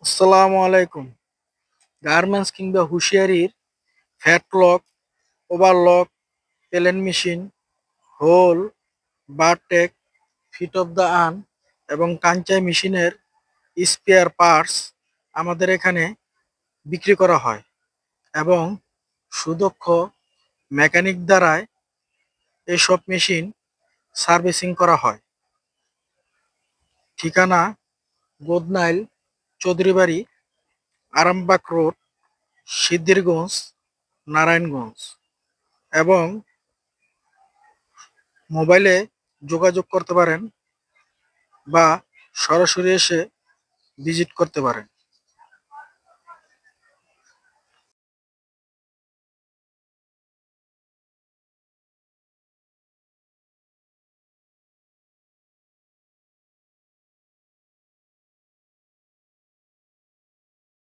আসসালামু আলাইকুম। গার্মেন্টস কিংবা হুঁশিয়ারির flatlock, overlock, plain machine, hole, bartack, feed off the arm এবং কাঞ্চাই মেশিনের স্পেয়ার পার্টস আমাদের এখানে বিক্রি করা হয় এবং সুদক্ষ মেকানিক দ্বারায় এসব মেশিন সার্ভিসিং করা হয়। ঠিকানা গোদনাইল, চৌধুরীবাড়ি, আরামবাগ রোড, সিদ্ধিরগঞ্জ, নারায়ণগঞ্জ এবং মোবাইলে যোগাযোগ করতে পারেন বা সরাসরি এসে ভিজিট করতে পারেন।